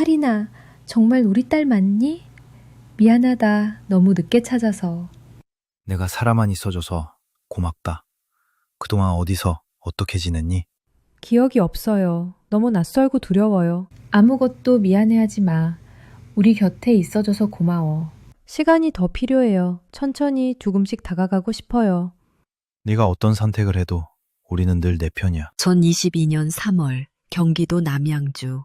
하리나, 정말 우리 딸 맞니? 미안하다. 너무 늦게 찾아서. 내가 살아만 있어줘서 고맙다. 그동안 어디서 어떻게 지냈니? 기억이 없어요. 너무 낯설고 두려워요. 아무것도 미안해하지 마. 우리 곁에 있어줘서 고마워. 시간이 더 필요해요. 천천히 조금씩 다가가고 싶어요. 네가 어떤 선택을 해도 우리는 늘 내 편이야. 2022년 3월 경기도 남양주.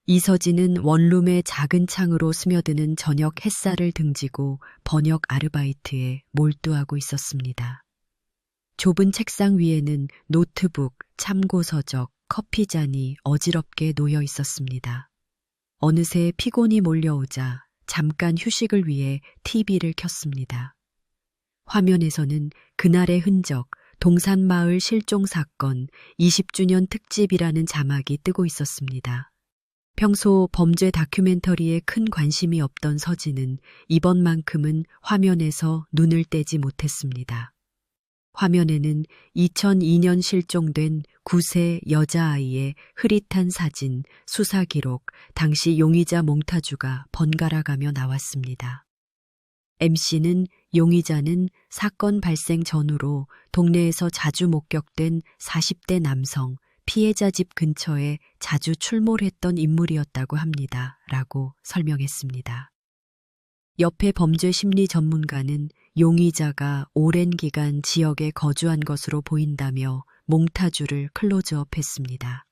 이서진은 원룸의 작은 창으로 스며드는 저녁 햇살을 등지고 번역 아르바이트에 몰두하고 있었습니다. 좁은 책상 위에는 노트북, 참고서적, 커피잔이 어지럽게 놓여 있었습니다. 어느새 피곤이 몰려오자 잠깐 휴식을 위해 TV를 켰습니다. 화면에서는 그날의 흔적, 동산마을 실종 사건 20주년 특집이라는 자막이 뜨고 있었습니다. 평소 범죄 다큐멘터리에 큰 관심이 없던 서진은 이번만큼은 화면에서 눈을 떼지 못했습니다. 화면에는 2002년 실종된 9세 여자아이의 흐릿한 사진, 수사 기록, 당시 용의자 몽타주가 번갈아가며 나왔습니다. MC는 용의자는 사건 발생 전후로 동네에서 자주 목격된 40대 남성, 피해자 집 근처에 자주 출몰했던 인물이었다고 합니다. 라고 설명했습니다. 옆에 범죄 심리 전문가는 용의자가 오랜 기간 지역에 거주한 것으로 보인다며 몽타주를 클로즈업했습니다.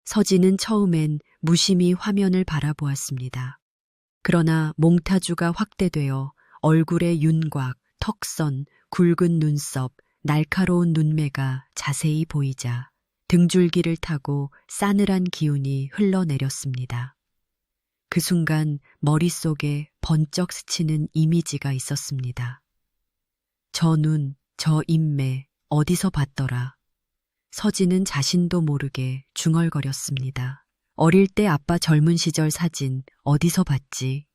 서진은 처음엔 무심히 화면을 바라보았습니다. 그러나 몽타주가 확대되어 얼굴의 윤곽, 턱선, 굵은 눈썹, 날카로운 눈매가 자세히 보이자 등줄기를 타고 싸늘한 기운이 흘러내렸습니다. 그 순간 머릿속에 번쩍 스치는 이미지가 있었습니다. 저 눈, 저 인매, 어디서 봤더라. 서진은 자신도 모르게 중얼거렸습니다. 어릴 때 아빠 젊은 시절 사진 어디서 봤지?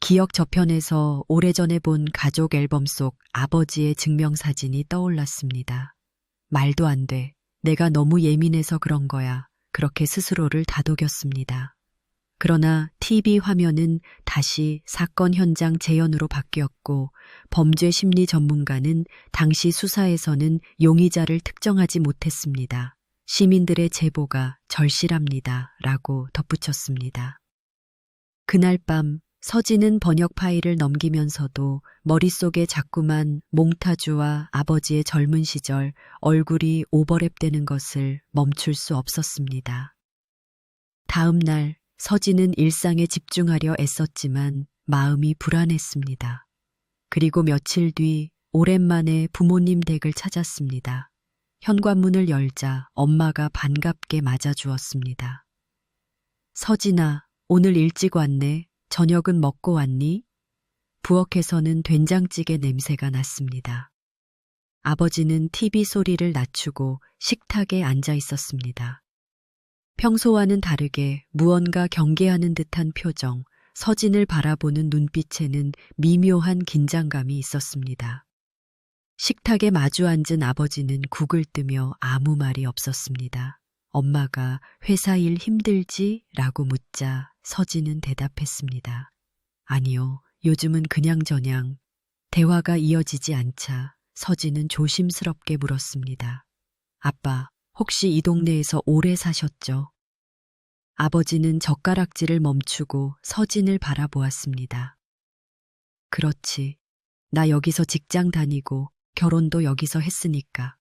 기억 저편에서 오래전에 본 가족 앨범 속 아버지의 증명사진이 떠올랐습니다. 말도 안 돼. 내가 너무 예민해서 그런 거야. 그렇게 스스로를 다독였습니다. 그러나 TV 화면은 다시 사건 현장 재현으로 바뀌었고 범죄 심리 전문가는 당시 수사에서는 용의자를 특정하지 못했습니다. 시민들의 제보가 절실합니다. 라고 덧붙였습니다. 그날 밤 서진은 번역 파일을 넘기면서도 머릿속에 자꾸만 몽타주와 아버지의 젊은 시절 얼굴이 오버랩되는 것을 멈출 수 없었습니다. 다음 날 서진은 일상에 집중하려 애썼지만 마음이 불안했습니다. 그리고 며칠 뒤 오랜만에 부모님 댁을 찾았습니다. 현관문을 열자 엄마가 반갑게 맞아주었습니다. 서진아, 오늘 일찍 왔네. 저녁은 먹고 왔니? 부엌에서는 된장찌개 냄새가 났습니다. 아버지는 TV 소리를 낮추고 식탁에 앉아 있었습니다. 평소와는 다르게 무언가 경계하는 듯한 표정, 서진을 바라보는 눈빛에는 미묘한 긴장감이 있었습니다. 식탁에 마주 앉은 아버지는 국을 뜨며 아무 말이 없었습니다. 엄마가 회사 일 힘들지? 라고 묻자 서진은 대답했습니다. 아니요, 요즘은 그냥저냥. 대화가 이어지지 않자 서진은 조심스럽게 물었습니다. 아빠, 혹시 이 동네에서 오래 사셨죠? 아버지는 젓가락질을 멈추고 서진을 바라보았습니다. 그렇지. 나 여기서 직장 다니고 결혼도 여기서 했으니까.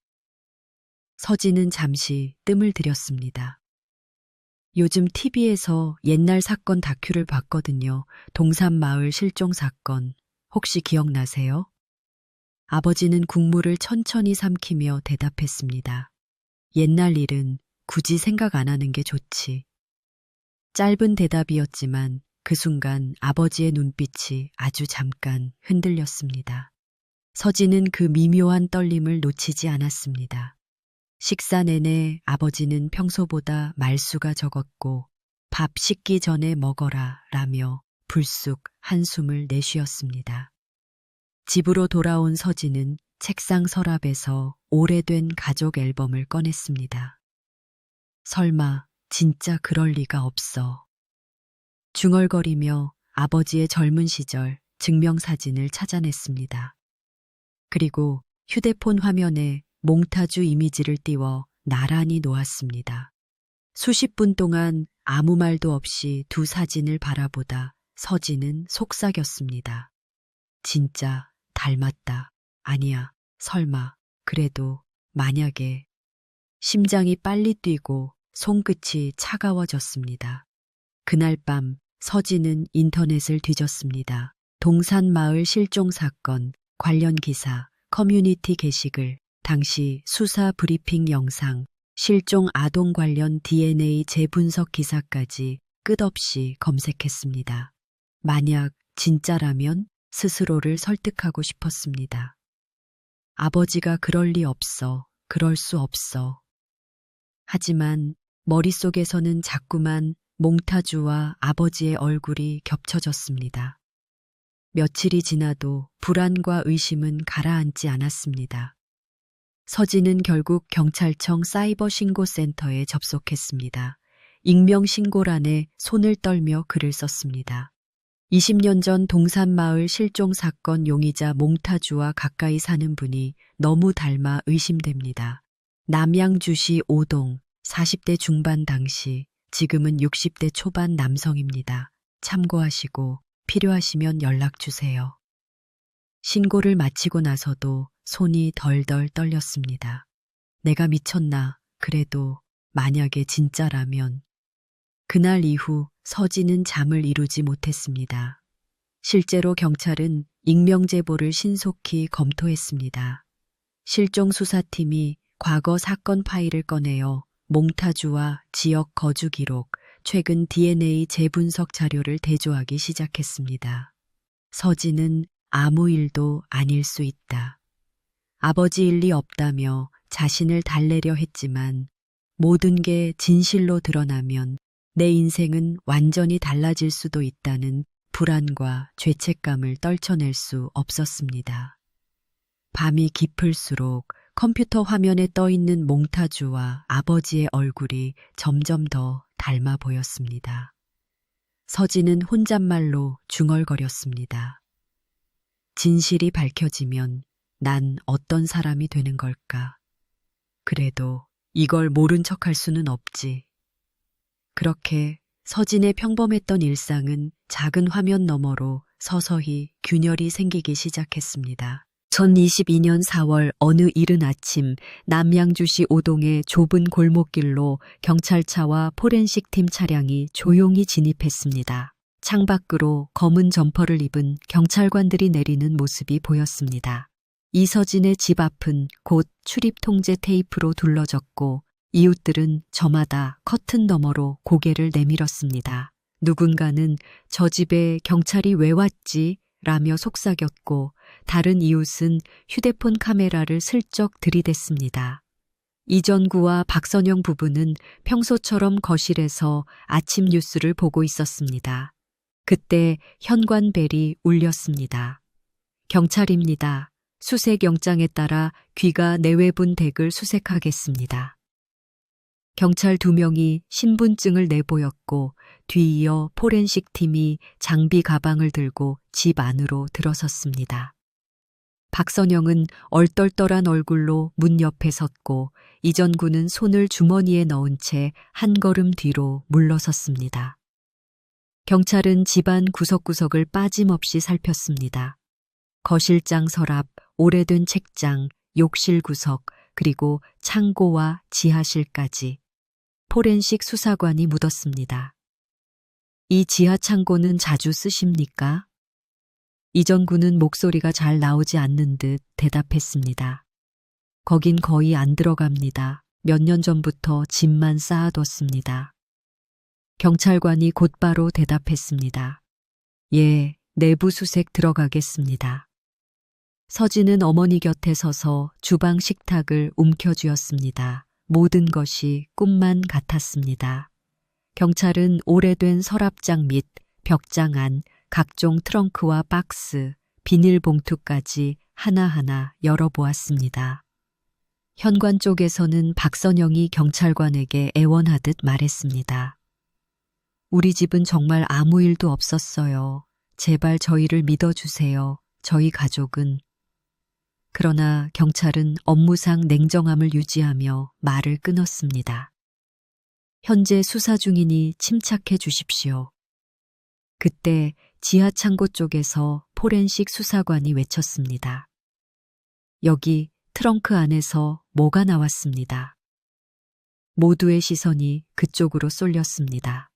서진은 잠시 뜸을 들였습니다. 요즘 TV에서 옛날 사건 다큐를 봤거든요. 동산마을 실종 사건. 혹시 기억나세요? 아버지는 국물을 천천히 삼키며 대답했습니다. 옛날 일은 굳이 생각 안 하는 게 좋지. 짧은 대답이었지만 그 순간 아버지의 눈빛이 아주 잠깐 흔들렸습니다. 서진은 그 미묘한 떨림을 놓치지 않았습니다. 식사 내내 아버지는 평소보다 말수가 적었고 밥 식기 전에 먹어라 라며 불쑥 한숨을 내쉬었습니다. 집으로 돌아온 서진은 책상 서랍에서 오래된 가족 앨범을 꺼냈습니다. 설마 진짜 그럴 리가 없어. 중얼거리며 아버지의 젊은 시절 증명사진을 찾아냈습니다. 그리고 휴대폰 화면에 몽타주 이미지를 띄워 나란히 놓았습니다. 수십 분 동안 아무 말도 없이 두 사진을 바라보다 서진은 속삭였습니다. 진짜 닮았다. 아니야, 설마, 그래도, 만약에. 심장이 빨리 뛰고 손끝이 차가워졌습니다. 그날 밤 서진은 인터넷을 뒤졌습니다. 동산마을 실종 사건, 관련 기사, 커뮤니티 게시글, 당시 수사 브리핑 영상, 실종 아동 관련 DNA 재분석 기사까지 끝없이 검색했습니다. 만약 진짜라면 스스로를 설득하고 싶었습니다. 아버지가 그럴 리 없어. 그럴 수 없어. 하지만 머릿속에서는 자꾸만 몽타주와 아버지의 얼굴이 겹쳐졌습니다. 며칠이 지나도 불안과 의심은 가라앉지 않았습니다. 서진은 결국 경찰청 사이버 신고센터에 접속했습니다. 익명 신고란에 손을 떨며 글을 썼습니다. 20년 전 동산마을 실종 사건 용의자 몽타주와 가까이 사는 분이 너무 닮아 의심됩니다. 남양주시 오동 40대 중반 당시, 지금은 60대 초반 남성입니다. 참고하시고 필요하시면 연락 주세요. 신고를 마치고 나서도 손이 덜덜 떨렸습니다. 내가 미쳤나? 그래도 만약에 진짜라면. 그날 이후 서진은 잠을 이루지 못했습니다. 실제로 경찰은 익명 제보를 신속히 검토했습니다. 실종 수사팀이 과거 사건 파일을 꺼내어 몽타주와 지역 거주 기록, 최근 DNA 재분석 자료를 대조하기 시작했습니다. 서진은 아무 일도 아닐 수 있다. 아버지 일리 없다며 자신을 달래려 했지만 모든 게 진실로 드러나면 내 인생은 완전히 달라질 수도 있다는 불안과 죄책감을 떨쳐낼 수 없었습니다. 밤이 깊을수록 컴퓨터 화면에 떠있는 몽타주와 아버지의 얼굴이 점점 더 닮아 보였습니다. 서진은 혼잣말로 중얼거렸습니다. 진실이 밝혀지면 난 어떤 사람이 되는 걸까? 그래도 이걸 모른 척할 수는 없지. 그렇게 서진의 평범했던 일상은 작은 화면 너머로 서서히 균열이 생기기 시작했습니다. 2022년 4월 어느 이른 아침 남양주시 오동의 좁은 골목길로 경찰차와 포렌식팀 차량이 조용히 진입했습니다. 창밖으로 검은 점퍼를 입은 경찰관들이 내리는 모습이 보였습니다. 이서진의 집 앞은 곧 출입 통제 테이프로 둘러졌고 이웃들은 저마다 커튼 너머로 고개를 내밀었습니다. 누군가는 저 집에 경찰이 왜 왔지? 라며 속삭였고 다른 이웃은 휴대폰 카메라를 슬쩍 들이댔습니다. 이전구와 박선영 부부는 평소처럼 거실에서 아침 뉴스를 보고 있었습니다. 그때 현관벨이 울렸습니다. 경찰입니다. 수색영장에 따라 귀가 내외분 댁을 수색하겠습니다. 경찰 2명이 신분증을 내보였고 뒤이어 포렌식 팀이 장비 가방을 들고 집 안으로 들어섰습니다. 박선영은 얼떨떨한 얼굴로 문 옆에 섰고 이전구는 손을 주머니에 넣은 채 한 걸음 뒤로 물러섰습니다. 경찰은 집안 구석구석을 빠짐없이 살폈습니다. 거실장 서랍, 오래된 책장, 욕실 구석, 그리고 창고와 지하실까지. 포렌식 수사관이 묻었습니다. 이 지하 창고는 자주 쓰십니까? 이전구는 목소리가 잘 나오지 않는 듯 대답했습니다. 거긴 거의 안 들어갑니다. 몇 년 전부터 짐만 쌓아뒀습니다. 경찰관이 곧바로 대답했습니다. 예, 내부 수색 들어가겠습니다. 서진은 어머니 곁에 서서 주방 식탁을 움켜쥐었습니다. 모든 것이 꿈만 같았습니다. 경찰은 오래된 서랍장 및 벽장 안, 각종 트렁크와 박스, 비닐봉투까지 하나하나 열어보았습니다. 현관 쪽에서는 박선영이 경찰관에게 애원하듯 말했습니다. 우리 집은 정말 아무 일도 없었어요. 제발 저희를 믿어주세요. 저희 가족은. 그러나 경찰은 업무상 냉정함을 유지하며 말을 끊었습니다. 현재 수사 중이니 침착해 주십시오. 그때 지하 창고 쪽에서 포렌식 수사관이 외쳤습니다. 여기 트렁크 안에서 뭐가 나왔습니다. 모두의 시선이 그쪽으로 쏠렸습니다.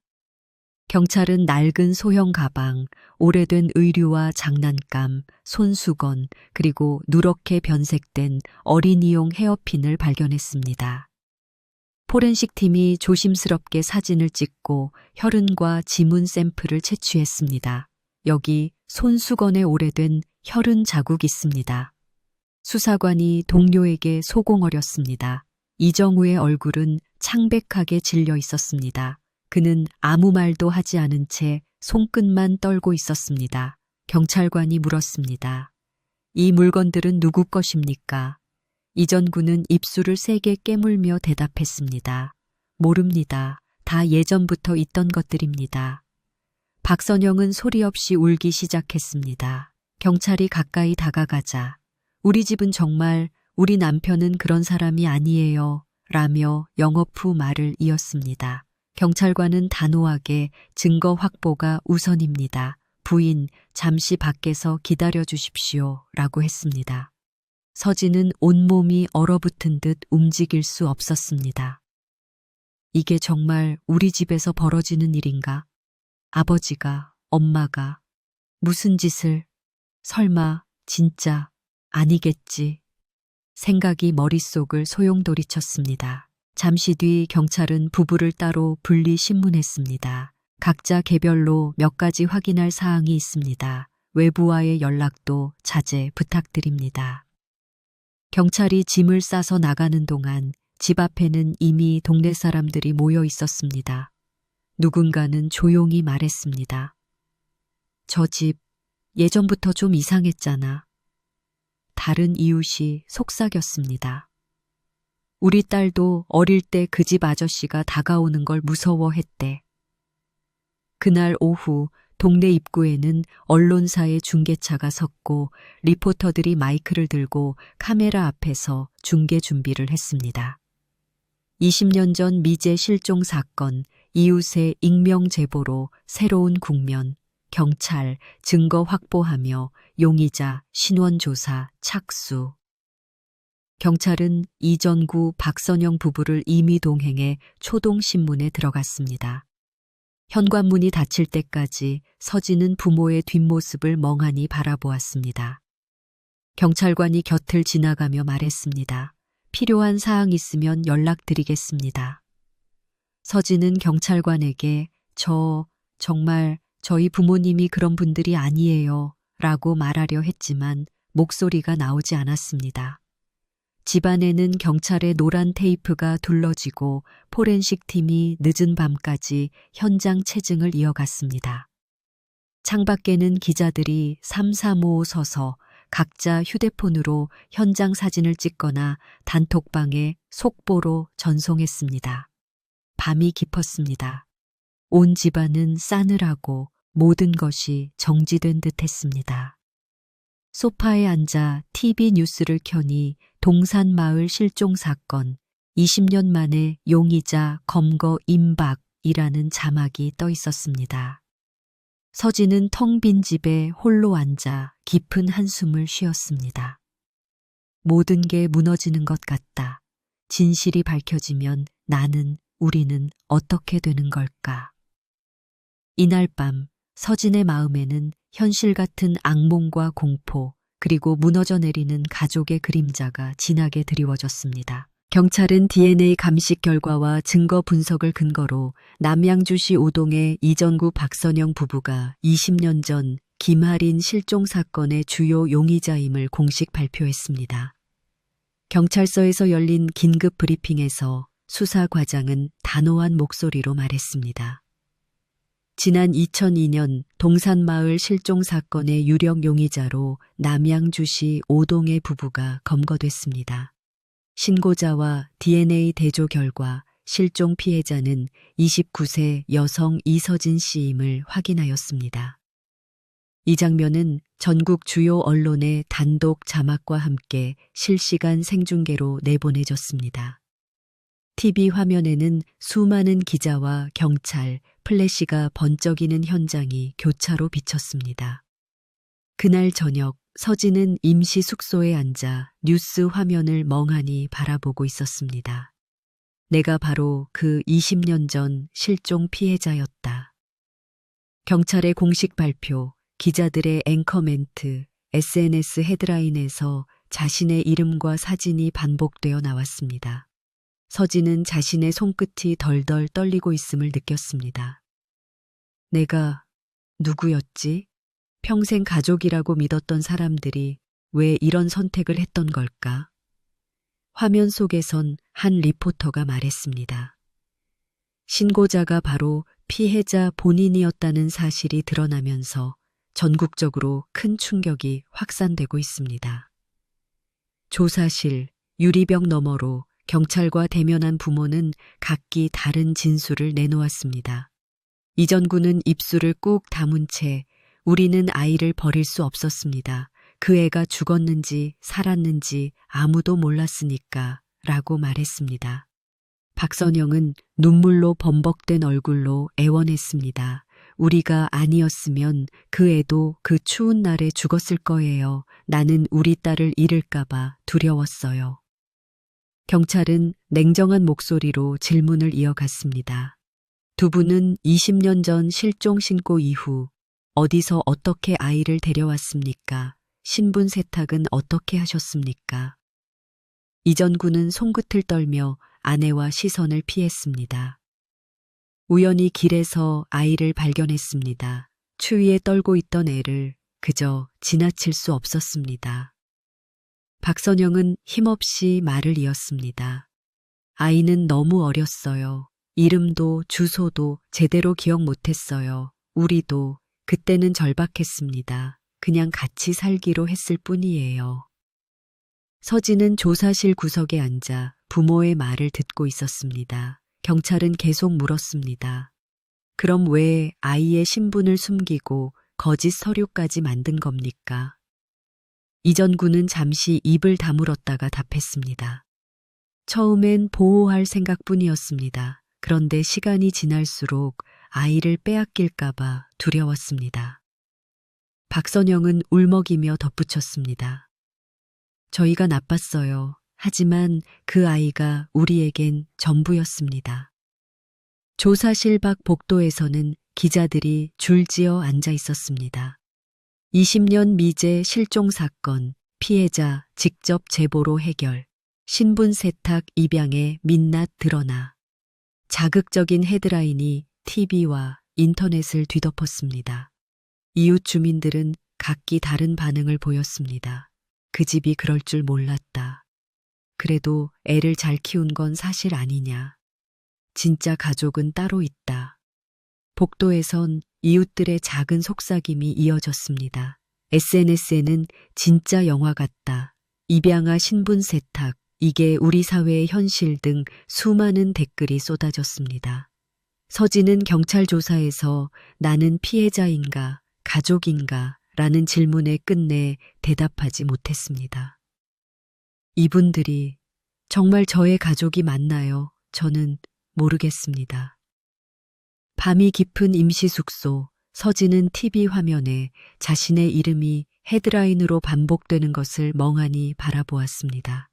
경찰은 낡은 소형 가방, 오래된 의류와 장난감, 손수건, 그리고 누렇게 변색된 어린이용 헤어핀을 발견했습니다. 포렌식 팀이 조심스럽게 사진을 찍고 혈흔과 지문 샘플을 채취했습니다. 여기 손수건에 오래된 혈흔 자국이 있습니다. 수사관이 동료에게 소공어렸습니다. 이정우의 얼굴은 창백하게 질려 있었습니다. 그는 아무 말도 하지 않은 채 손끝만 떨고 있었습니다. 경찰관이 물었습니다. 이 물건들은 누구 것입니까? 이전구는 입술을 세게 깨물며 대답했습니다. 모릅니다. 다 예전부터 있던 것들입니다. 박선영은 소리 없이 울기 시작했습니다. 경찰이 가까이 다가가자 우리 집은 정말 우리 남편은 그런 사람이 아니에요. 라며 영업 후 말을 이었습니다. 경찰관은 단호하게 증거 확보가 우선입니다. 부인, 잠시 밖에서 기다려 주십시오. 라고 했습니다. 서진은 온몸이 얼어붙은 듯 움직일 수 없었습니다. 이게 정말 우리 집에서 벌어지는 일인가? 아버지가, 엄마가 무슨 짓을? 설마 진짜 아니겠지. 생각이 머릿속을 소용돌이쳤습니다. 잠시 뒤 경찰은 부부를 따로 분리 신문했습니다. 각자 개별로 몇 가지 확인할 사항이 있습니다. 외부와의 연락도 자제 부탁드립니다. 경찰이 짐을 싸서 나가는 동안 집 앞에는 이미 동네 사람들이 모여 있었습니다. 누군가는 조용히 말했습니다. 저 집 예전부터 좀 이상했잖아. 다른 이웃이 속삭였습니다. 우리 딸도 어릴 때 그 집 아저씨가 다가오는 걸 무서워했대. 그날 오후 동네 입구에는 언론사의 중계차가 섰고 리포터들이 마이크를 들고 카메라 앞에서 중계 준비를 했습니다. 20년 전 미제 실종 사건, 이웃의 익명 제보로 새로운 국면, 경찰, 증거 확보하며 용의자, 신원 조사, 착수. 경찰은 이전구 박선영 부부를 임의 동행해 초동신문에 들어갔습니다. 현관문이 닫힐 때까지 서진은 부모의 뒷모습을 멍하니 바라보았습니다. 경찰관이 곁을 지나가며 말했습니다. 필요한 사항 있으면 연락드리겠습니다. 서진은 경찰관에게 정말 저희 부모님이 그런 분들이 아니에요 라고 말하려 했지만 목소리가 나오지 않았습니다. 집안에는 경찰의 노란 테이프가 둘러지고 포렌식 팀이 늦은 밤까지 현장 체증을 이어갔습니다. 창밖에는 기자들이 삼삼오오 서서 각자 휴대폰으로 현장 사진을 찍거나 단톡방에 속보로 전송했습니다. 밤이 깊었습니다. 온 집안은 싸늘하고 모든 것이 정지된 듯 했습니다. 소파에 앉아 TV 뉴스를 켜니 동산마을 실종 사건, 20년 만에 용의자 검거 임박이라는 자막이 떠 있었습니다. 서진은 텅 빈 집에 홀로 앉아 깊은 한숨을 쉬었습니다. 모든 게 무너지는 것 같다. 진실이 밝혀지면 우리는 어떻게 되는 걸까? 이날 밤 서진의 마음에는 현실 같은 악몽과 공포, 그리고 무너져 내리는 가족의 그림자가 진하게 드리워졌습니다. 경찰은 DNA 감식 결과와 증거 분석을 근거로 남양주시 오동의 이전구 박선영 부부가 20년 전 김하린 실종 사건의 주요 용의자임을 공식 발표했습니다. 경찰서에서 열린 긴급 브리핑에서 수사과장은 단호한 목소리로 말했습니다. 지난 2002년 동산마을 실종 사건의 유력 용의자로 남양주시 오동의 부부가 검거됐습니다. 신고자와 DNA 대조 결과 실종 피해자는 29세 여성 이서진 씨임을 확인하였습니다. 이 장면은 전국 주요 언론의 단독 자막과 함께 실시간 생중계로 내보내졌습니다. TV 화면에는 수많은 기자와 경찰, 플래시가 번쩍이는 현장이 교차로 비쳤습니다. 그날 저녁 서진은 임시 숙소에 앉아 뉴스 화면을 멍하니 바라보고 있었습니다. 내가 바로 그 20년 전 실종 피해자였다. 경찰의 공식 발표, 기자들의 앵커 멘트, SNS 헤드라인에서 자신의 이름과 사진이 반복되어 나왔습니다. 서진은 자신의 손끝이 덜덜 떨리고 있음을 느꼈습니다. 내가 누구였지? 평생 가족이라고 믿었던 사람들이 왜 이런 선택을 했던 걸까? 화면 속에선 한 리포터가 말했습니다. 신고자가 바로 피해자 본인이었다는 사실이 드러나면서 전국적으로 큰 충격이 확산되고 있습니다. 조사실, 유리벽 너머로 경찰과 대면한 부모는 각기 다른 진술을 내놓았습니다. 이전구는 입술을 꾹 다문 채 우리는 아이를 버릴 수 없었습니다. 그 애가 죽었는지 살았는지 아무도 몰랐으니까 라고 말했습니다. 박선영은 눈물로 범벅된 얼굴로 애원했습니다. 우리가 아니었으면 그 애도 그 추운 날에 죽었을 거예요. 나는 우리 딸을 잃을까봐 두려웠어요. 경찰은 냉정한 목소리로 질문을 이어갔습니다. 두 분은 20년 전 실종 신고 이후 어디서 어떻게 아이를 데려왔습니까? 신분 세탁은 어떻게 하셨습니까? 이전구는 손끝을 떨며 아내와 시선을 피했습니다. 우연히 길에서 아이를 발견했습니다. 추위에 떨고 있던 애를 그저 지나칠 수 없었습니다. 박선영은 힘없이 말을 이었습니다. 아이는 너무 어렸어요. 이름도 주소도 제대로 기억 못했어요. 우리도 그때는 절박했습니다. 그냥 같이 살기로 했을 뿐이에요. 서진은 조사실 구석에 앉아 부모의 말을 듣고 있었습니다. 경찰은 계속 물었습니다. 그럼 왜 아이의 신분을 숨기고 거짓 서류까지 만든 겁니까? 이전구는 잠시 입을 다물었다가 답했습니다. 처음엔 보호할 생각뿐이었습니다. 그런데 시간이 지날수록 아이를 빼앗길까봐 두려웠습니다. 박선영은 울먹이며 덧붙였습니다. 저희가 나빴어요. 하지만 그 아이가 우리에겐 전부였습니다. 조사실 밖 복도에서는 기자들이 줄지어 앉아 있었습니다. 20년 미제 실종 사건, 피해자 직접 제보로 해결, 신분 세탁 입양의 민낯 드러나. 자극적인 헤드라인이 TV와 인터넷을 뒤덮었습니다. 이웃 주민들은 각기 다른 반응을 보였습니다. 그 집이 그럴 줄 몰랐다. 그래도 애를 잘 키운 건 사실 아니냐. 진짜 가족은 따로 있다. 복도에선 이웃들의 작은 속삭임이 이어졌습니다. SNS에는 진짜 영화 같다. 입양아 신분 세탁, 이게 우리 사회의 현실 등 수많은 댓글이 쏟아졌습니다. 서진은 경찰 조사에서 나는 피해자인가, 가족인가 라는 질문에 끝내 대답하지 못했습니다. 이분들이 정말 저의 가족이 맞나요? 저는 모르겠습니다. 밤이 깊은 임시숙소, 서진은 TV 화면에 자신의 이름이 헤드라인으로 반복되는 것을 멍하니 바라보았습니다.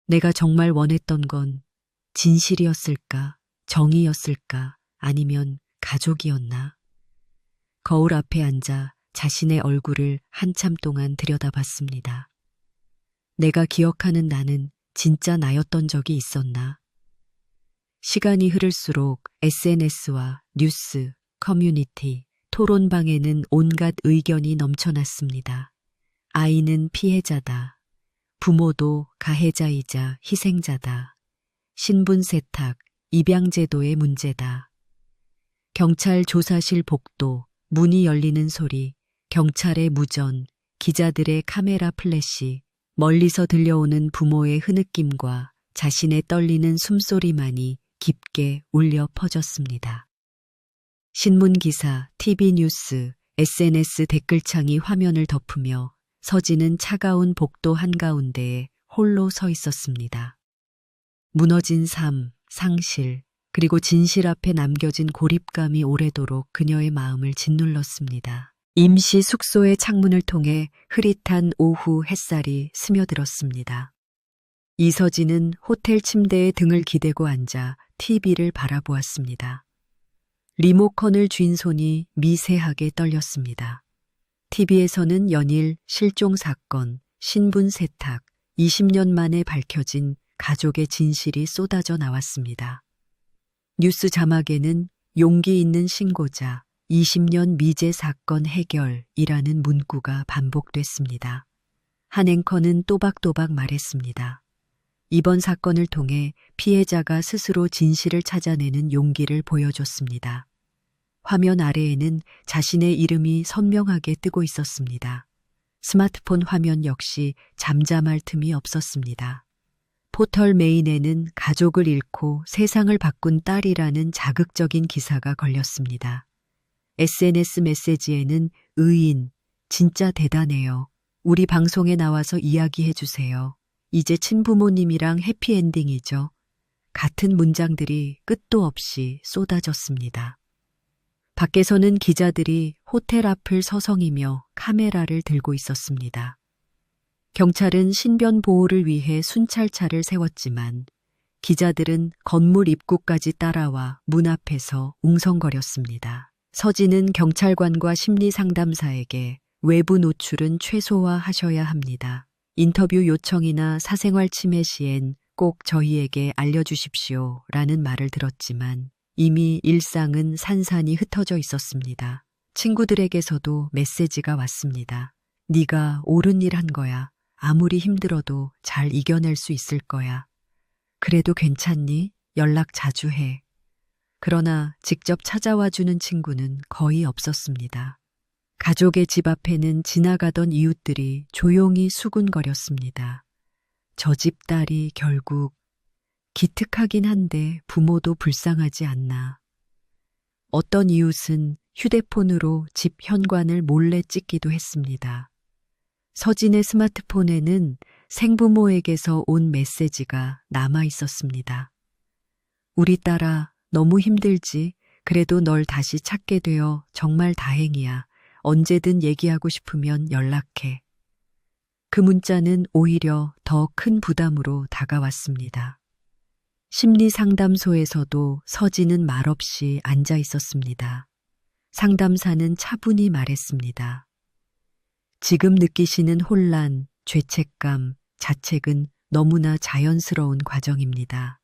내가 정말 원했던 건 진실이었을까, 정의였을까, 아니면 가족이었나? 거울 앞에 앉아 자신의 얼굴을 한참 동안 들여다봤습니다. 내가 기억하는 나는 진짜 나였던 적이 있었나? 시간이 흐를수록 SNS와 뉴스, 커뮤니티, 토론방에는 온갖 의견이 넘쳐났습니다. 아이는 피해자다. 부모도 가해자이자 희생자다. 신분 세탁, 입양제도의 문제다. 경찰 조사실 복도, 문이 열리는 소리, 경찰의 무전, 기자들의 카메라 플래시, 멀리서 들려오는 부모의 흐느낌과 자신의 떨리는 숨소리만이 깊게 울려 퍼졌습니다. 신문기사, TV뉴스, SNS 댓글창이 화면을 덮으며 서진은 차가운 복도 한가운데에 홀로 서 있었습니다. 무너진 삶, 상실, 그리고 진실 앞에 남겨진 고립감이 오래도록 그녀의 마음을 짓눌렀습니다. 임시 숙소의 창문을 통해 흐릿한 오후 햇살이 스며들었습니다. 이서진은 호텔 침대에 등을 기대고 앉아 TV를 바라보았습니다. 리모컨을 쥔 손이 미세하게 떨렸습니다. TV에서는 연일 실종 사건, 신분 세탁, 20년 만에 밝혀진 가족의 진실이 쏟아져 나왔습니다. 뉴스 자막에는 용기 있는 신고자, 20년 미제 사건 해결이라는 문구가 반복됐습니다. 한 앵커는 또박또박 말했습니다. 이번 사건을 통해 피해자가 스스로 진실을 찾아내는 용기를 보여줬습니다. 화면 아래에는 자신의 이름이 선명하게 뜨고 있었습니다. 스마트폰 화면 역시 잠잠할 틈이 없었습니다. 포털 메인에는 가족을 잃고 세상을 바꾼 딸이라는 자극적인 기사가 걸렸습니다. SNS 메시지에는 의인, 진짜 대단해요. 우리 방송에 나와서 이야기해 주세요. 이제 친부모님이랑 해피엔딩이죠. 같은 문장들이 끝도 없이 쏟아졌습니다. 밖에서는 기자들이 호텔 앞을 서성이며 카메라를 들고 있었습니다. 경찰은 신변 보호를 위해 순찰차를 세웠지만 기자들은 건물 입구까지 따라와 문 앞에서 웅성거렸습니다. 서진은 경찰관과 심리상담사에게 외부 노출은 최소화하셔야 합니다. 인터뷰 요청이나 사생활 침해 시엔 꼭 저희에게 알려주십시오 라는 말을 들었지만 이미 일상은 산산이 흩어져 있었습니다. 친구들에게서도 메시지가 왔습니다. 네가 옳은 일 한 거야. 아무리 힘들어도 잘 이겨낼 수 있을 거야. 그래도 괜찮니? 연락 자주 해. 그러나 직접 찾아와 주는 친구는 거의 없었습니다. 가족의 집 앞에는 지나가던 이웃들이 조용히 수군거렸습니다. 저 집 딸이 결국 기특하긴 한데 부모도 불쌍하지 않나. 어떤 이웃은 휴대폰으로 집 현관을 몰래 찍기도 했습니다. 서진의 스마트폰에는 생부모에게서 온 메시지가 남아 있었습니다. 우리 딸아, 너무 힘들지? 그래도 널 다시 찾게 되어 정말 다행이야. 언제든 얘기하고 싶으면 연락해. 그 문자는 오히려 더 큰 부담으로 다가왔습니다. 심리상담소에서도 서진은 말없이 앉아 있었습니다. 상담사는 차분히 말했습니다. 지금 느끼시는 혼란, 죄책감, 자책은 너무나 자연스러운 과정입니다.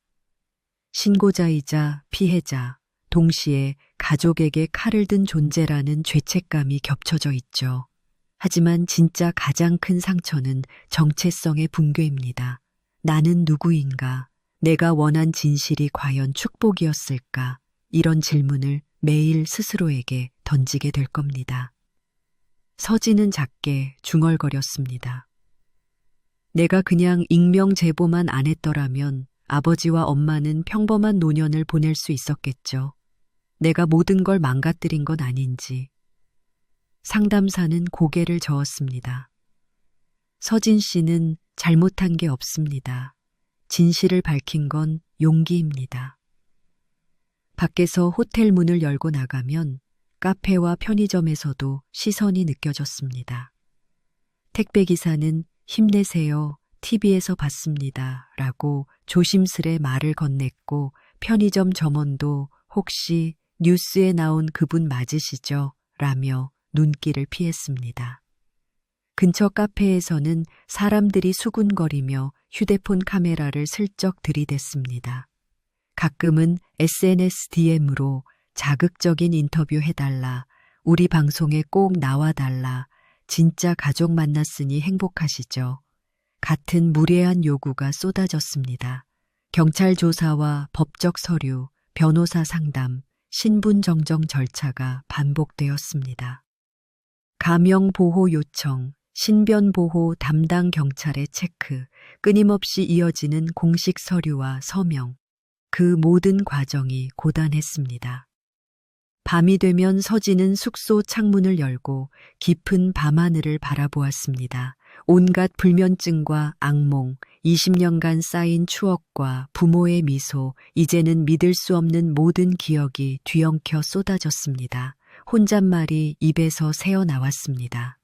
신고자이자 피해자, 동시에 가족에게 칼을 든 존재라는 죄책감이 겹쳐져 있죠. 하지만 진짜 가장 큰 상처는 정체성의 붕괴입니다. 나는 누구인가? 내가 원한 진실이 과연 축복이었을까? 이런 질문을 매일 스스로에게 던지게 될 겁니다. 서진은 작게 중얼거렸습니다. 내가 그냥 익명 제보만 안 했더라면 아버지와 엄마는 평범한 노년을 보낼 수 있었겠죠. 내가 모든 걸 망가뜨린 건 아닌지. 상담사는 고개를 저었습니다. 서진 씨는 잘못한 게 없습니다. 진실을 밝힌 건 용기입니다. 밖에서 호텔 문을 열고 나가면 카페와 편의점에서도 시선이 느껴졌습니다. 택배기사는 힘내세요. TV에서 봤습니다. 라고 조심스레 말을 건넸고 편의점 점원도 혹시 뉴스에 나온 그분 맞으시죠? 라며 눈길을 피했습니다. 근처 카페에서는 사람들이 수군거리며 휴대폰 카메라를 슬쩍 들이댔습니다. 가끔은 SNS DM으로 자극적인 인터뷰 해달라, 우리 방송에 꼭 나와달라, 진짜 가족 만났으니 행복하시죠? 같은 무례한 요구가 쏟아졌습니다. 경찰 조사와 법적 서류, 변호사 상담, 신분 정정 절차가 반복되었습니다. 가명 보호 요청, 신변 보호 담당 경찰의 체크, 끊임없이 이어지는 공식 서류와 서명. 그 모든 과정이 고단했습니다. 밤이 되면 서진은 숙소 창문을 열고 깊은 밤하늘을 바라보았습니다. 온갖 불면증과 악몽, 20년간 쌓인 추억과 부모의 미소, 이제는 믿을 수 없는 모든 기억이 뒤엉켜 쏟아졌습니다. 혼잣말이 입에서 새어 나왔습니다.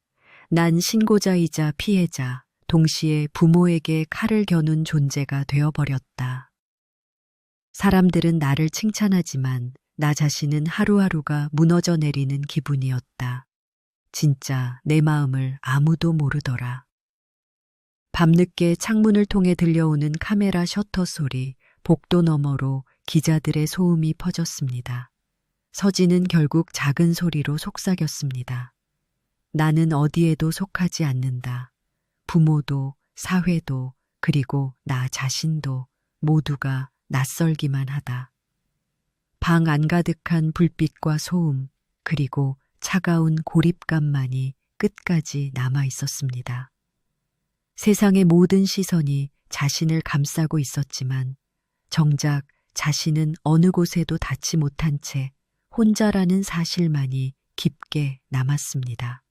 난 신고자이자 피해자, 동시에 부모에게 칼을 겨눈 존재가 되어버렸다. 사람들은 나를 칭찬하지만 나 자신은 하루하루가 무너져 내리는 기분이었다. 진짜 내 마음을 아무도 모르더라. 밤늦게 창문을 통해 들려오는 카메라 셔터 소리, 복도 너머로 기자들의 소음이 퍼졌습니다. 서진은 결국 작은 소리로 속삭였습니다. 나는 어디에도 속하지 않는다. 부모도, 사회도, 그리고 나 자신도 모두가 낯설기만 하다. 방 안가득한 불빛과 소음, 그리고 차가운 고립감만이 끝까지 남아 있었습니다. 세상의 모든 시선이 자신을 감싸고 있었지만 정작 자신은 어느 곳에도 닿지 못한 채 혼자라는 사실만이 깊게 남았습니다.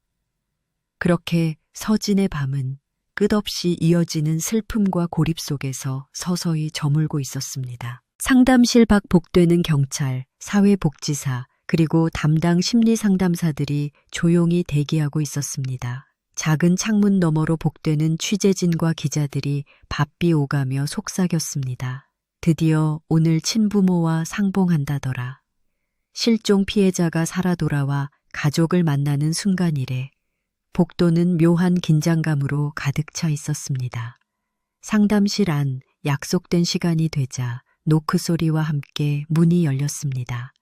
그렇게 서진의 밤은 끝없이 이어지는 슬픔과 고립 속에서 서서히 저물고 있었습니다. 상담실 밖 복되는 경찰, 사회복지사, 그리고 담당 심리상담사들이 조용히 대기하고 있었습니다. 작은 창문 너머로 복되는 취재진과 기자들이 바삐 오가며 속삭였습니다. 드디어 오늘 친부모와 상봉한다더라. 실종 피해자가 살아 돌아와 가족을 만나는 순간이래. 복도는 묘한 긴장감으로 가득 차 있었습니다. 상담실 안 약속된 시간이 되자 노크 소리와 함께 문이 열렸습니다.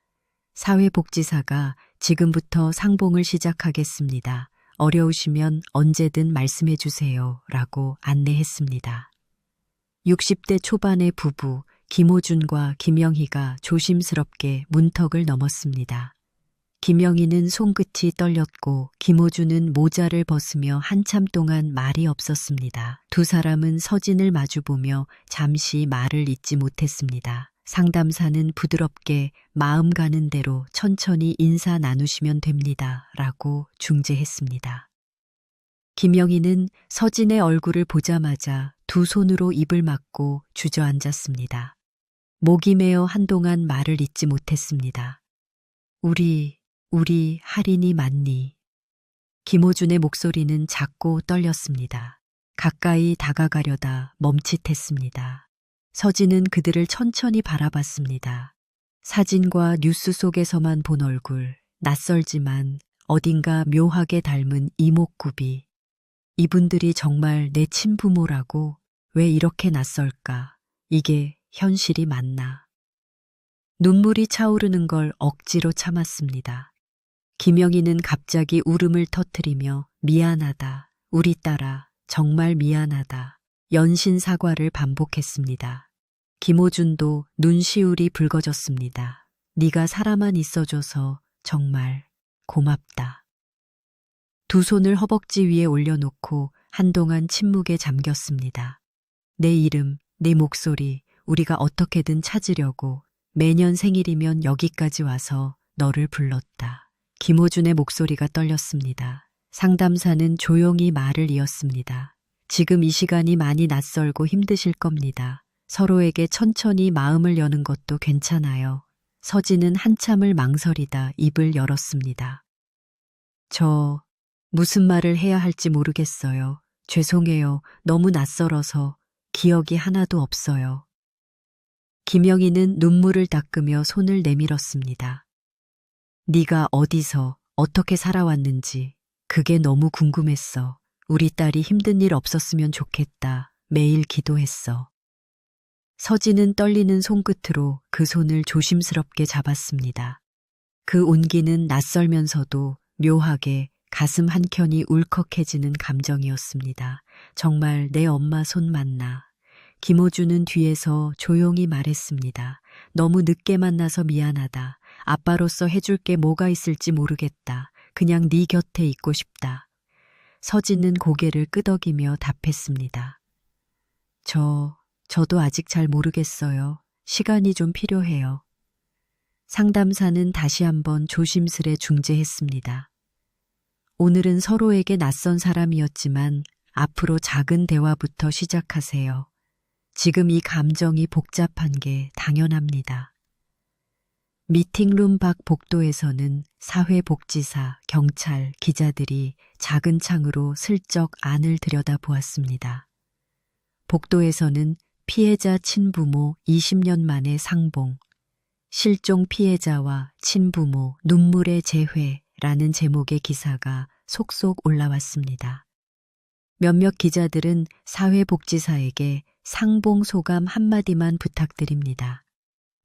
사회복지사가 지금부터 상봉을 시작하겠습니다. 어려우시면 언제든 말씀해 주세요. 라고 안내했습니다. 60대 초반의 부부 김호준과 김영희가 조심스럽게 문턱을 넘었습니다. 김영희는 손끝이 떨렸고 김호준은 모자를 벗으며 한참 동안 말이 없었습니다. 두 사람은 서진을 마주보며 잠시 말을 잇지 못했습니다. 상담사는 부드럽게 마음 가는 대로 천천히 인사 나누시면 됩니다. 라고 중재했습니다. 김영희는 서진의 얼굴을 보자마자 두 손으로 입을 막고 주저앉았습니다. 목이 메어 한동안 말을 잇지 못했습니다. 우리 할인이 맞니? 김호준의 목소리는 작고 떨렸습니다. 가까이 다가가려다 멈칫했습니다. 서진은 그들을 천천히 바라봤습니다. 사진과 뉴스 속에서만 본 얼굴, 낯설지만 어딘가 묘하게 닮은 이목구비. 이분들이 정말 내 친부모라고? 왜 이렇게 낯설까? 이게 현실이 맞나? 눈물이 차오르는 걸 억지로 참았습니다. 김영희는 갑자기 울음을 터뜨리며 미안하다, 우리 딸아, 정말 미안하다, 연신 사과를 반복했습니다. 김호준도 눈시울이 붉어졌습니다. 네가 살아만 있어줘서 정말 고맙다. 두 손을 허벅지 위에 올려놓고 한동안 침묵에 잠겼습니다. 내 이름, 내 목소리, 우리가 어떻게든 찾으려고 매년 생일이면 여기까지 와서 너를 불렀다. 김호준의 목소리가 떨렸습니다. 상담사는 조용히 말을 이었습니다. 지금 이 시간이 많이 낯설고 힘드실 겁니다. 서로에게 천천히 마음을 여는 것도 괜찮아요. 서진은 한참을 망설이다 입을 열었습니다. 저 무슨 말을 해야 할지 모르겠어요. 죄송해요. 너무 낯설어서 기억이 하나도 없어요. 김영희는 눈물을 닦으며 손을 내밀었습니다. 네가 어디서 어떻게 살아왔는지 그게 너무 궁금했어. 우리 딸이 힘든 일 없었으면 좋겠다. 매일 기도했어. 서진은 떨리는 손끝으로 그 손을 조심스럽게 잡았습니다. 그 온기는 낯설면서도 묘하게 가슴 한켠이 울컥해지는 감정이었습니다. 정말 내 엄마 손 맞나? 김호준은 뒤에서 조용히 말했습니다. 너무 늦게 만나서 미안하다. 아빠로서 해줄 게 뭐가 있을지 모르겠다. 그냥 네 곁에 있고 싶다. 서진은 고개를 끄덕이며 답했습니다. 저도 아직 잘 모르겠어요. 시간이 좀 필요해요. 상담사는 다시 한번 조심스레 중재했습니다. 오늘은 서로에게 낯선 사람이었지만 앞으로 작은 대화부터 시작하세요. 지금 이 감정이 복잡한 게 당연합니다. 미팅룸 밖 복도에서는 사회복지사, 경찰, 기자들이 작은 창으로 슬쩍 안을 들여다보았습니다. 복도에서는 피해자 친부모 20년 만의 상봉, 실종 피해자와 친부모 눈물의 재회라는 제목의 기사가 속속 올라왔습니다. 몇몇 기자들은 사회복지사에게 상봉 소감 한마디만 부탁드립니다.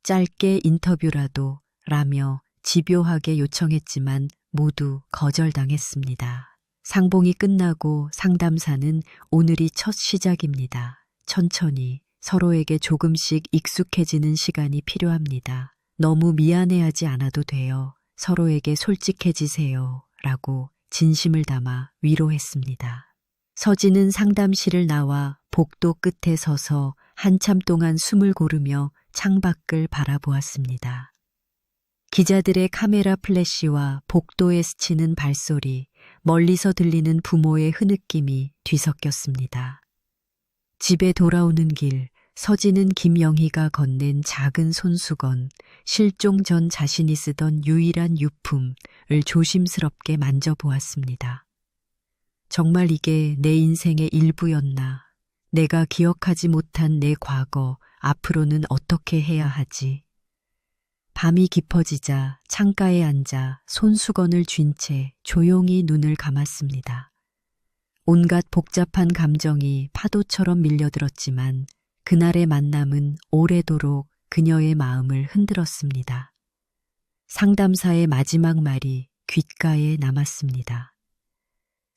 짧게 인터뷰라도 라며 집요하게 요청했지만 모두 거절당했습니다. 상봉이 끝나고 상담사는 오늘이 첫 시작입니다. 천천히 서로에게 조금씩 익숙해지는 시간이 필요합니다. 너무 미안해하지 않아도 돼요. 서로에게 솔직해지세요. 라고 진심을 담아 위로했습니다. 서진은 상담실을 나와 복도 끝에 서서 한참 동안 숨을 고르며 창밖을 바라보았습니다. 기자들의 카메라 플래시와 복도에 스치는 발소리, 멀리서 들리는 부모의 흐느낌이 뒤섞였습니다. 집에 돌아오는 길, 서진은 김영희가 건넨 작은 손수건, 실종 전 자신이 쓰던 유일한 유품을 조심스럽게 만져보았습니다. 정말 이게 내 인생의 일부였나? 내가 기억하지 못한 내 과거, 앞으로는 어떻게 해야 하지? 밤이 깊어지자 창가에 앉아 손수건을 쥔 채 조용히 눈을 감았습니다. 온갖 복잡한 감정이 파도처럼 밀려들었지만 그날의 만남은 오래도록 그녀의 마음을 흔들었습니다. 상담사의 마지막 말이 귓가에 남았습니다.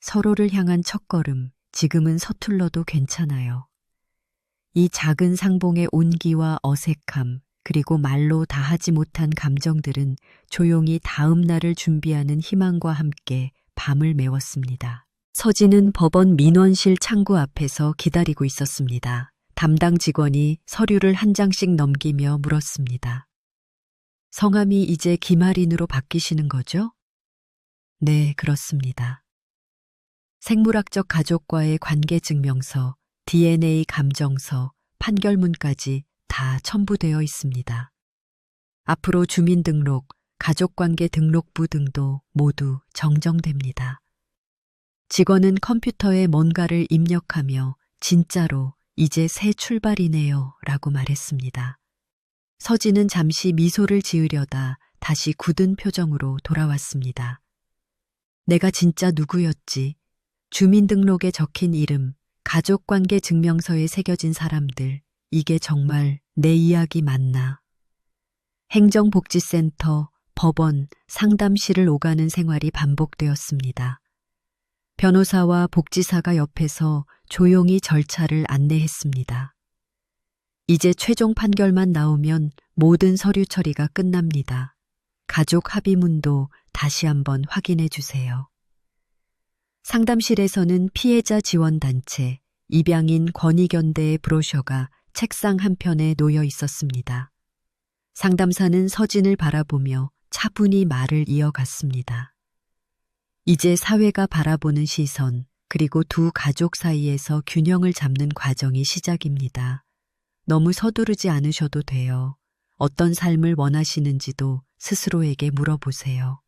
서로를 향한 첫걸음, 지금은 서툴러도 괜찮아요. 이 작은 상봉의 온기와 어색함, 그리고 말로 다하지 못한 감정들은 조용히 다음 날을 준비하는 희망과 함께 밤을 메웠습니다. 서진은 법원 민원실 창구 앞에서 기다리고 있었습니다. 담당 직원이 서류를 한 장씩 넘기며 물었습니다. 성함이 이제 김아린으로 바뀌시는 거죠? 네, 그렇습니다. 생물학적 가족과의 관계증명서, DNA 감정서, 판결문까지 다 첨부되어 있습니다. 앞으로 주민등록, 가족관계 등록부 등도 모두 정정됩니다. 직원은 컴퓨터에 뭔가를 입력하며 진짜로 이제 새 출발이네요 라고 말했습니다. 서진은 잠시 미소를 지으려다 다시 굳은 표정으로 돌아왔습니다. 내가 진짜 누구였지? 주민등록에 적힌 이름, 가족관계 증명서에 새겨진 사람들, 이게 정말 내 이야기 맞나? 행정복지센터, 법원, 상담실을 오가는 생활이 반복되었습니다. 변호사와 복지사가 옆에서 조용히 절차를 안내했습니다. 이제 최종 판결만 나오면 모든 서류 처리가 끝납니다. 가족 합의문도 다시 한번 확인해 주세요. 상담실에서는 피해자 지원단체, 입양인 권익연대의 브로셔가 책상 한편에 놓여 있었습니다. 상담사는 서진을 바라보며 차분히 말을 이어갔습니다. 이제 사회가 바라보는 시선, 그리고 두 가족 사이에서 균형을 잡는 과정이 시작입니다. 너무 서두르지 않으셔도 돼요. 어떤 삶을 원하시는지도 스스로에게 물어보세요.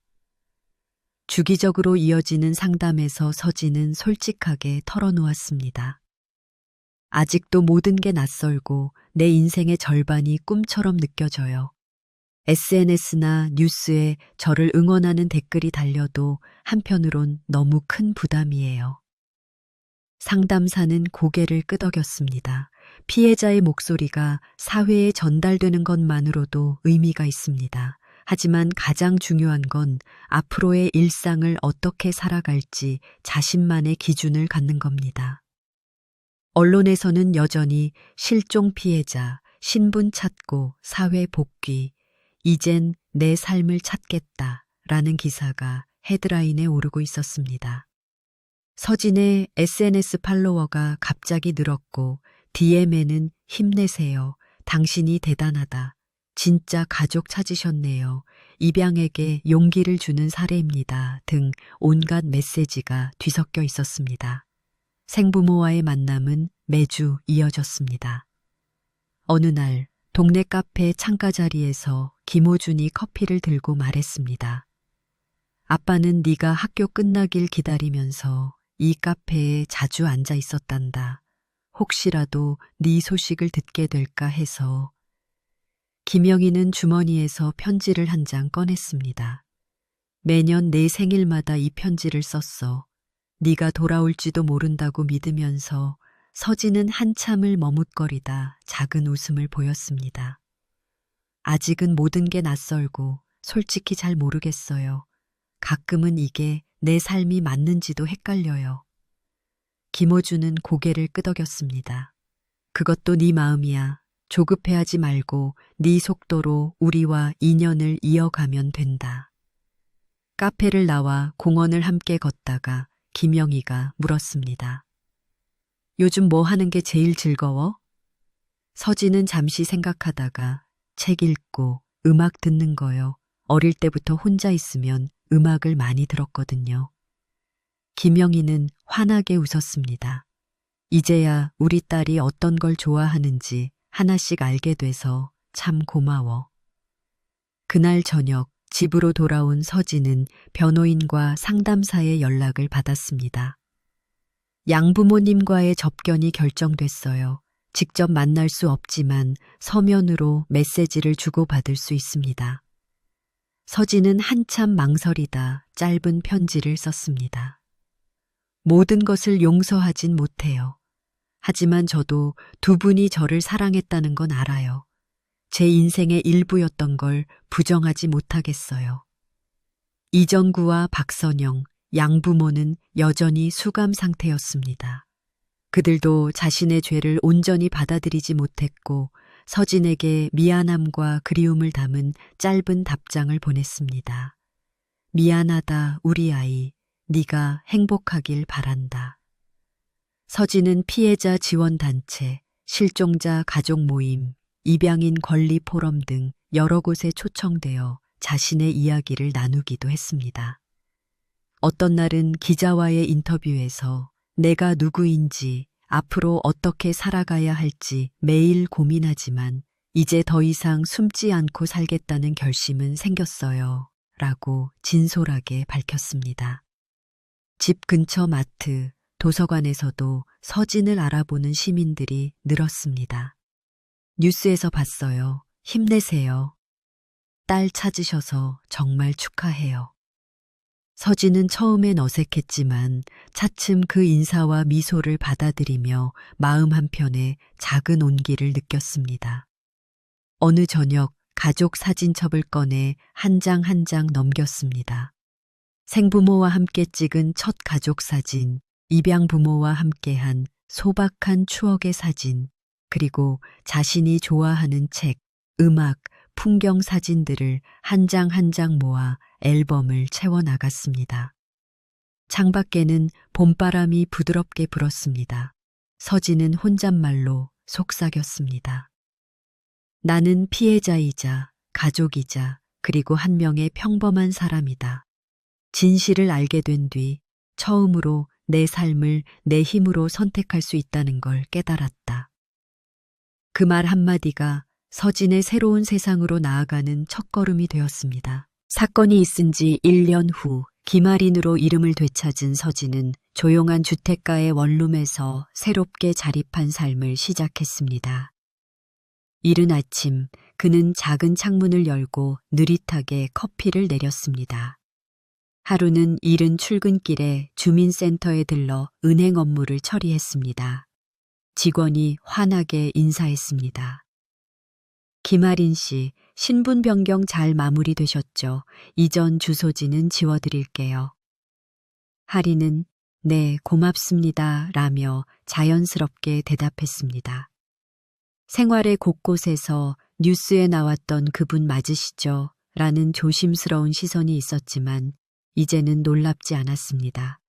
주기적으로 이어지는 상담에서 서진은 솔직하게 털어놓았습니다. 아직도 모든 게 낯설고 내 인생의 절반이 꿈처럼 느껴져요. SNS나 뉴스에 저를 응원하는 댓글이 달려도 한편으론 너무 큰 부담이에요. 상담사는 고개를 끄덕였습니다. 피해자의 목소리가 사회에 전달되는 것만으로도 의미가 있습니다. 하지만 가장 중요한 건 앞으로의 일상을 어떻게 살아갈지 자신만의 기준을 갖는 겁니다. 언론에서는 여전히 실종 피해자, 신분 찾고 사회 복귀, 이젠 내 삶을 찾겠다 라는 기사가 헤드라인에 오르고 있었습니다. 서진의 SNS 팔로워가 갑자기 늘었고 DM에는 힘내세요, 당신이 대단하다. 진짜 가족 찾으셨네요. 입양에게 용기를 주는 사례입니다. 등 온갖 메시지가 뒤섞여 있었습니다. 생부모와의 만남은 매주 이어졌습니다. 어느 날 동네 카페 창가 자리에서 김호준이 커피를 들고 말했습니다. 아빠는 네가 학교 끝나길 기다리면서 이 카페에 자주 앉아 있었단다. 혹시라도 네 소식을 듣게 될까 해서. 김영희는 주머니에서 편지를 한 장 꺼냈습니다. 매년 내 생일마다 이 편지를 썼어. 네가 돌아올지도 모른다고 믿으면서. 서진은 한참을 머뭇거리다 작은 웃음을 보였습니다. 아직은 모든 게 낯설고 솔직히 잘 모르겠어요. 가끔은 이게 내 삶이 맞는지도 헷갈려요. 김호준은 고개를 끄덕였습니다. 그것도 네 마음이야. 조급해하지 말고 네 속도로 우리와 인연을 이어가면 된다. 카페를 나와 공원을 함께 걷다가 김영희가 물었습니다. 요즘 뭐 하는 게 제일 즐거워? 서진은 잠시 생각하다가 책 읽고 음악 듣는 거요. 어릴 때부터 혼자 있으면 음악을 많이 들었거든요. 김영희는 환하게 웃었습니다. 이제야 우리 딸이 어떤 걸 좋아하는지 하나씩 알게 돼서 참 고마워. 그날 저녁 집으로 돌아온 서진은 변호인과 상담사의 연락을 받았습니다. 양부모님과의 접견이 결정됐어요. 직접 만날 수 없지만 서면으로 메시지를 주고받을 수 있습니다. 서진은 한참 망설이다 짧은 편지를 썼습니다. 모든 것을 용서하진 못해요. 하지만 저도 두 분이 저를 사랑했다는 건 알아요. 제 인생의 일부였던 걸 부정하지 못하겠어요. 이정구와 박선영, 양부모는 여전히 수감 상태였습니다. 그들도 자신의 죄를 온전히 받아들이지 못했고 서진에게 미안함과 그리움을 담은 짧은 답장을 보냈습니다. 미안하다 우리 아이, 네가 행복하길 바란다. 서진은 피해자 지원단체, 실종자 가족 모임, 입양인 권리 포럼 등 여러 곳에 초청되어 자신의 이야기를 나누기도 했습니다. 어떤 날은 기자와의 인터뷰에서 내가 누구인지 앞으로 어떻게 살아가야 할지 매일 고민하지만 이제 더 이상 숨지 않고 살겠다는 결심은 생겼어요. 라고 진솔하게 밝혔습니다. 집 근처 마트, 도서관에서도 서진을 알아보는 시민들이 늘었습니다. 뉴스에서 봤어요. 힘내세요. 딸 찾으셔서 정말 축하해요. 서진은 처음엔 어색했지만 차츰 그 인사와 미소를 받아들이며 마음 한편에 작은 온기를 느꼈습니다. 어느 저녁 가족 사진첩을 꺼내 한 장 한 장 넘겼습니다. 생부모와 함께 찍은 첫 가족 사진, 입양 부모와 함께한 소박한 추억의 사진, 그리고 자신이 좋아하는 책, 음악, 풍경 사진들을 한 장 한 장 모아 앨범을 채워나갔습니다. 창밖에는 봄바람이 부드럽게 불었습니다. 서진은 혼잣말로 속삭였습니다. 나는 피해자이자 가족이자 그리고 한 명의 평범한 사람이다. 진실을 알게 된 뒤 처음으로 내 삶을 내 힘으로 선택할 수 있다는 걸 깨달았다. 그 말 한마디가 서진의 새로운 세상으로 나아가는 첫걸음이 되었습니다. 사건이 있은 지 1년 후 김아린으로 이름을 되찾은 서진은 조용한 주택가의 원룸에서 새롭게 자립한 삶을 시작했습니다. 이른 아침 그는 작은 창문을 열고 느릿하게 커피를 내렸습니다. 하루는 이른 출근길에 주민센터에 들러 은행 업무를 처리했습니다. 직원이 환하게 인사했습니다. 김아린 씨, 신분 변경 잘 마무리되셨죠? 이전 주소지는 지워드릴게요. 하리는 네, 고맙습니다 라며 자연스럽게 대답했습니다. 생활의 곳곳에서 뉴스에 나왔던 그분 맞으시죠? 라는 조심스러운 시선이 있었지만 이제는 놀랍지 않았습니다.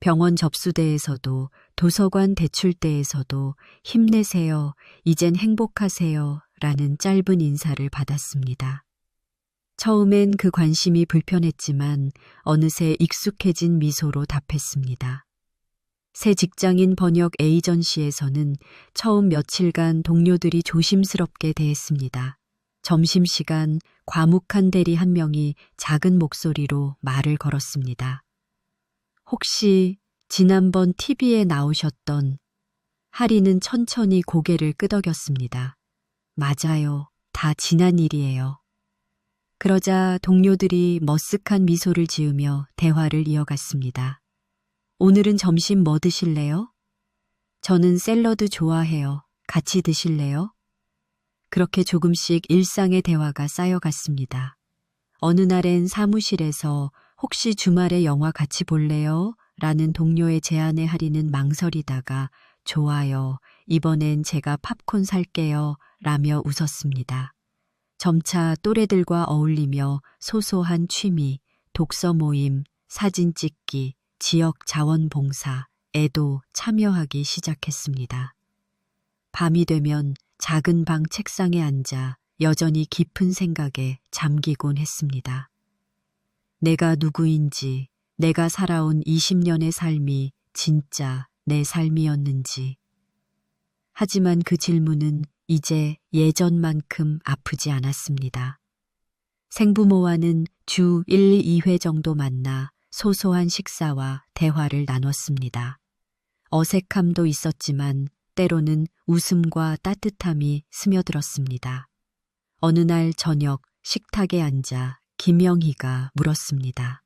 병원 접수대에서도 도서관 대출대에서도 힘내세요, 이젠 행복하세요 라는 짧은 인사를 받았습니다. 처음엔 그 관심이 불편했지만 어느새 익숙해진 미소로 답했습니다. 새 직장인 번역 에이전시에서는 처음 며칠간 동료들이 조심스럽게 대했습니다. 점심시간 과묵한 대리 한 명이 작은 목소리로 말을 걸었습니다. 혹시 지난번 TV에 나오셨던 하리는 천천히 고개를 끄덕였습니다. 맞아요. 다 지난 일이에요. 그러자 동료들이 머쓱한 미소를 지으며 대화를 이어갔습니다. 오늘은 점심 뭐 드실래요? 저는 샐러드 좋아해요. 같이 드실래요? 그렇게 조금씩 일상의 대화가 쌓여갔습니다. 어느 날엔 사무실에서 혹시 주말에 영화 같이 볼래요? 라는 동료의 제안에 하리는 망설이다가 좋아요. 이번엔 제가 팝콘 살게요. 라며 웃었습니다. 점차 또래들과 어울리며 소소한 취미, 독서 모임, 사진 찍기, 지역 자원봉사에도 참여하기 시작했습니다. 밤이 되면 작은 방 책상에 앉아 여전히 깊은 생각에 잠기곤 했습니다. 내가 누구인지, 내가 살아온 20년의 삶이 진짜 내 삶이었는지. 하지만 그 질문은 이제 예전만큼 아프지 않았습니다. 생부모와는 주 1, 2회 정도 만나 소소한 식사와 대화를 나눴습니다. 어색함도 있었지만 때로는 웃음과 따뜻함이 스며들었습니다. 어느 날 저녁 식탁에 앉아 김영희가 물었습니다.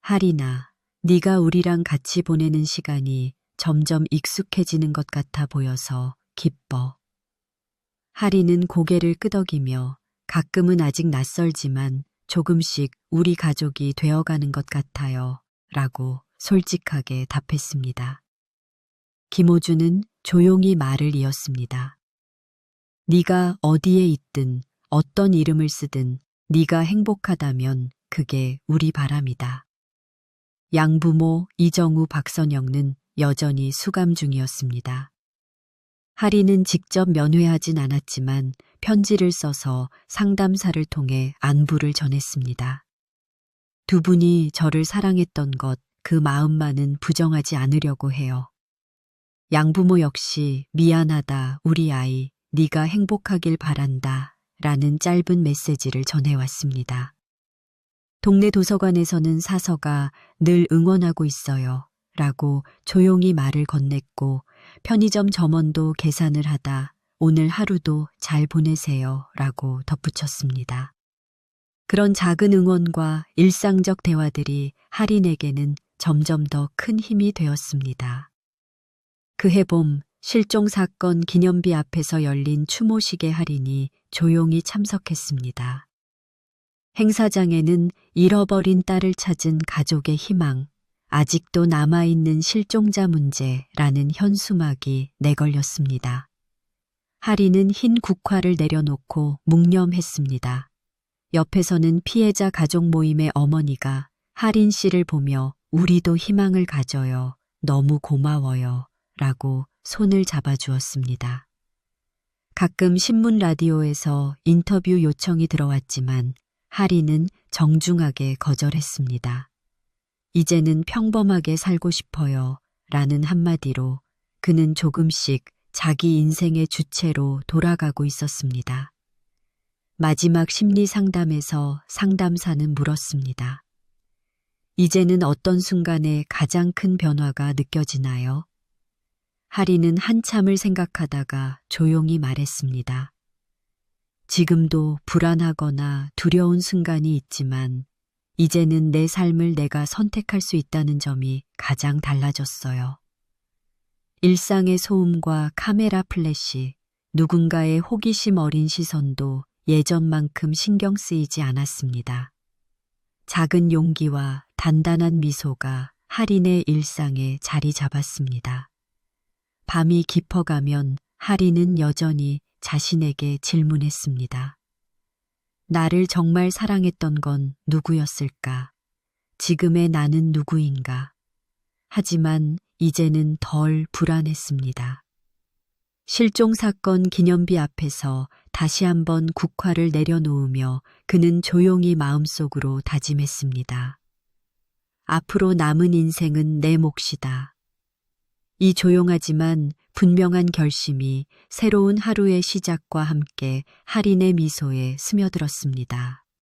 하리나, 네가 우리랑 같이 보내는 시간이 점점 익숙해지는 것 같아 보여서 기뻐. 하리는 고개를 끄덕이며 가끔은 아직 낯설지만 조금씩 우리 가족이 되어가는 것 같아요. 라고 솔직하게 답했습니다. 김호준은 조용히 말을 이었습니다. 네가 어디에 있든 어떤 이름을 쓰든 네가 행복하다면 그게 우리 바람이다. 양부모 이정우 박선영는 여전히 수감 중이었습니다. 하리는 직접 면회하진 않았지만 편지를 써서 상담사를 통해 안부를 전했습니다. 두 분이 저를 사랑했던 것, 그 마음만은 부정하지 않으려고 해요. 양부모 역시 미안하다 우리 아이, 네가 행복하길 바란다 라는 짧은 메시지를 전해왔습니다. 동네 도서관에서는 사서가 늘 응원하고 있어요 라고 조용히 말을 건넸고 편의점 점원도 계산을 하다 오늘 하루도 잘 보내세요 라고 덧붙였습니다. 그런 작은 응원과 일상적 대화들이 하린에게는 점점 더 큰 힘이 되었습니다. 그해 봄 실종사건 기념비 앞에서 열린 추모식에 하린이 조용히 참석했습니다. 행사장에는 잃어버린 딸을 찾은 가족의 희망, 아직도 남아있는 실종자 문제라는 현수막이 내걸렸습니다. 하리는 흰 국화를 내려놓고 묵념했습니다. 옆에서는 피해자 가족 모임의 어머니가 하린 씨를 보며 우리도 희망을 가져요. 너무 고마워요. 라고 손을 잡아주었습니다. 가끔 신문 라디오에서 인터뷰 요청이 들어왔지만 하리는 정중하게 거절했습니다. 이제는 평범하게 살고 싶어요. 라는 한마디로 그는 조금씩 자기 인생의 주체로 돌아가고 있었습니다. 마지막 심리 상담에서 상담사는 물었습니다. 이제는 어떤 순간에 가장 큰 변화가 느껴지나요? 하리는 한참을 생각하다가 조용히 말했습니다. 지금도 불안하거나 두려운 순간이 있지만 이제는 내 삶을 내가 선택할 수 있다는 점이 가장 달라졌어요. 일상의 소음과 카메라 플래시, 누군가의 호기심 어린 시선도 예전만큼 신경 쓰이지 않았습니다. 작은 용기와 단단한 미소가 하린의 일상에 자리 잡았습니다. 밤이 깊어가면 하린은 여전히 자신에게 질문했습니다. 나를 정말 사랑했던 건 누구였을까? 지금의 나는 누구인가? 하지만 이제는 덜 불안했습니다. 실종 사건 기념비 앞에서 다시 한번 국화를 내려놓으며 그는 조용히 마음속으로 다짐했습니다. 앞으로 남은 인생은 내 몫이다. 이 조용하지만 분명한 결심이 새로운 하루의 시작과 함께 할인의 미소에 스며들었습니다.